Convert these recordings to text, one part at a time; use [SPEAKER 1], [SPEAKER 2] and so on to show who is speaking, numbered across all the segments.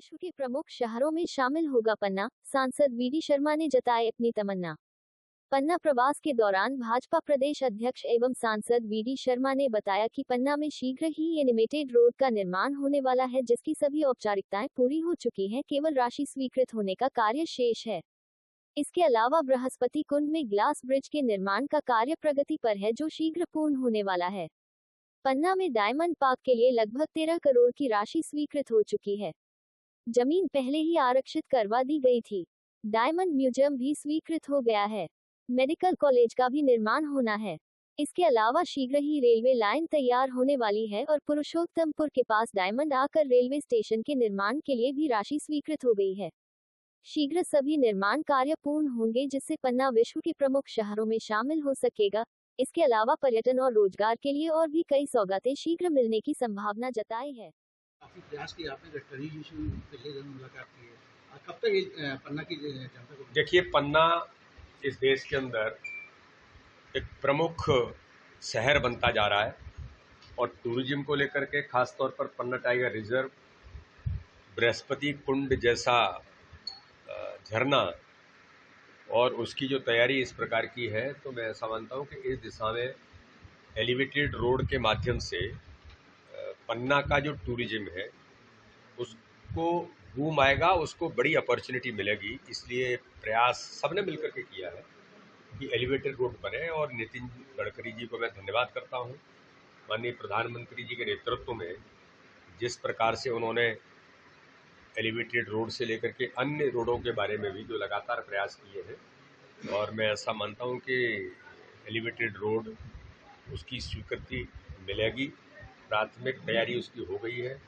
[SPEAKER 1] विश्व के प्रमुख शहरों में शामिल होगा पन्ना, सांसद वीडी शर्मा ने जताई अपनी तमन्ना। पन्ना प्रवास के दौरान भाजपा प्रदेश अध्यक्ष एवं सांसद वीडी शर्मा ने बताया कि पन्ना में शीघ्र ही एनिमेटेड रोड का निर्माण होने वाला है, जिसकी सभी औपचारिकताएं पूरी हो चुकी हैं, केवल राशि स्वीकृत होने का कार्य शेष है। इसके अलावा बृहस्पति कुंड में ग्लास ब्रिज के निर्माण का कार्य प्रगति पर है, जो शीघ्र पूर्ण होने वाला है। पन्ना में डायमंड पार्क के लिए लगभग 13 करोड़ की राशि स्वीकृत हो चुकी है। जमीन पहले ही आरक्षित करवा दी गई थी। डायमंड म्यूजियम भी स्वीकृत हो गया है। मेडिकल कॉलेज का भी निर्माण होना है। इसके अलावा शीघ्र ही रेलवे लाइन तैयार होने वाली है और पुरुषोत्तमपुर के पास डायमंड आकर रेलवे स्टेशन के निर्माण के लिए भी राशि स्वीकृत हो गई है। शीघ्र सभी निर्माण कार्य पूर्ण होंगे, जिससे पन्ना विश्व के प्रमुख शहरों में शामिल हो सकेगा। इसके अलावा पर्यटन और रोजगार के लिए और भी कई सौगातें शीघ्र मिलने की संभावना जताई है।
[SPEAKER 2] काफी प्रयास किया आपने, गडकरी जी से पहले दिन मुलाकात की है। कब तक ये पन्ना की जनता को?
[SPEAKER 3] देखिए, पन्ना इस देश के अंदर एक प्रमुख शहर बनता जा रहा है और टूरिज्म को लेकर के खास तौर पर पन्ना टाइगर रिजर्व, बृहस्पति कुंड जैसा झरना और उसकी जो तैयारी इस प्रकार की है, तो मैं ऐसा मानता हूँ कि इस दिशा में एलिवेटेड रोड के माध्यम से पन्ना का जो टूरिज्म है उसको बूम आएगा, उसको बड़ी अपॉर्चुनिटी मिलेगी। इसलिए प्रयास सबने मिलकर के किया है कि एलिवेटेड रोड बने और नितिन गडकरी जी को मैं धन्यवाद करता हूँ। माननीय प्रधानमंत्री जी के नेतृत्व में जिस प्रकार से उन्होंने एलिवेटेड रोड से लेकर के अन्य रोडों के बारे में भी जो लगातार प्रयास किए हैं, और मैं ऐसा मानता हूं कि एलिवेटेड रोड उसकी स्वीकृति मिलेगी। प्राथमिक तैयारी उसकी हो गई है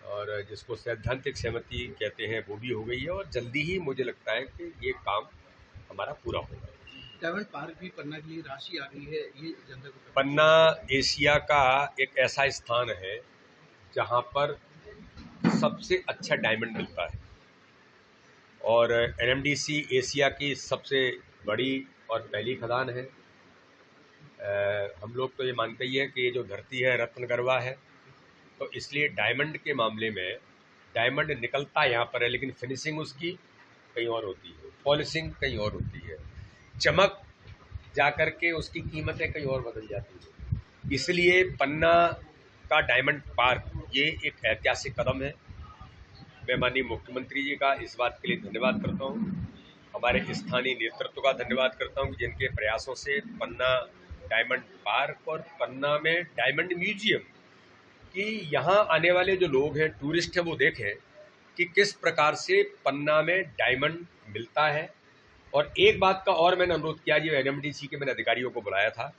[SPEAKER 3] और जिसको सैद्धांतिक सहमति कहते हैं वो भी हो गई है और जल्दी ही मुझे लगता है कि ये काम हमारा पूरा होगा।
[SPEAKER 2] डायमंड पार्क भी पन्ना के लिए राशि आ गई है, ये जनता को
[SPEAKER 3] पन्ना एशिया का एक ऐसा स्थान है जहां पर सबसे अच्छा डायमंड मिलता है और एनएमडीसी एशिया की सबसे बड़ी और पहली खदान है। हम लोग तो ये मानते ही हैं कि ये जो धरती है रत्न गरवा है, तो इसलिए डायमंड के मामले में डायमंड निकलता यहाँ पर है, लेकिन फिनिशिंग उसकी कहीं और होती है, पॉलिशिंग कहीं और होती है, चमक जाकर के उसकी कीमतें कहीं और बदल जाती है। इसलिए पन्ना का डायमंड पार्क ये एक ऐतिहासिक कदम है। मैं माननीय मुख्यमंत्री जी का इस बात के लिए धन्यवाद करता हूँ, हमारे स्थानीय नेतृत्व का धन्यवाद करता हूँ कि जिनके प्रयासों से पन्ना डायमंड पार्क और पन्ना में डायमंड म्यूजियम कि यहाँ आने वाले जो लोग हैं, टूरिस्ट हैं, वो देखें कि किस प्रकार से पन्ना में डायमंड मिलता है। और एक बात का और मैंने अनुरोध किया, जो एनएमडीसी के मैंने अधिकारियों को बुलाया था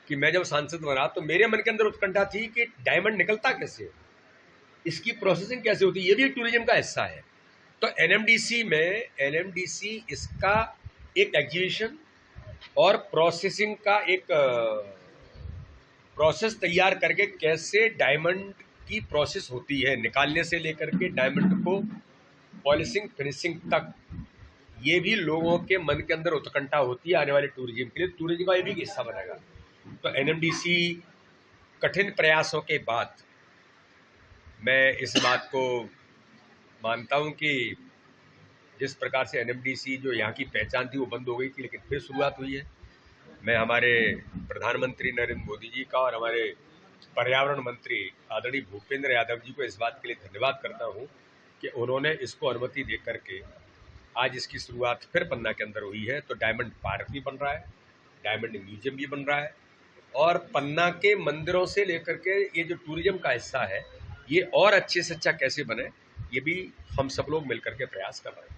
[SPEAKER 3] कि मैं जब सांसद बना तो मेरे मन के अंदर उत्कंठा थी कि डायमंड निकलता कैसे, इसकी प्रोसेसिंग कैसे होती है, ये भी टूरिज्म का हिस्सा है। तो एनएमडीसी इसका एक एग्जीबिशन और प्रोसेसिंग का एक प्रोसेस तैयार करके कैसे डायमंड की प्रोसेस होती है, निकालने से लेकर के डायमंड को पॉलिशिंग फिनिशिंग तक, ये भी लोगों के मन के अंदर उत्कंठा होती है आने वाले टूरिज्म के लिए। टूरिज्म का ये भी हिस्सा बनेगा। तो एनएमडीसी कठिन प्रयासों के बाद मैं इस बात को मानता हूं कि जिस प्रकार से एनएमडीसी जो यहाँ की पहचान थी वो बंद हो गई थी, लेकिन फिर शुरुआत हुई है। मैं हमारे प्रधानमंत्री नरेंद्र मोदी जी का और हमारे पर्यावरण मंत्री आदरणीय भूपेंद्र यादव जी को इस बात के लिए धन्यवाद करता हूँ कि उन्होंने इसको अनुमति दे करके आज इसकी शुरुआत फिर पन्ना के अंदर हुई है। तो डायमंड पार्क भी बन रहा है, डायमंड म्यूजियम भी बन रहा है और पन्ना के मंदिरों से लेकर के ये जो टूरिज्म का हिस्सा है ये और अच्छे से अच्छा कैसे बने, ये भी हम सब लोग मिलकर के प्रयास कर रहे हैं।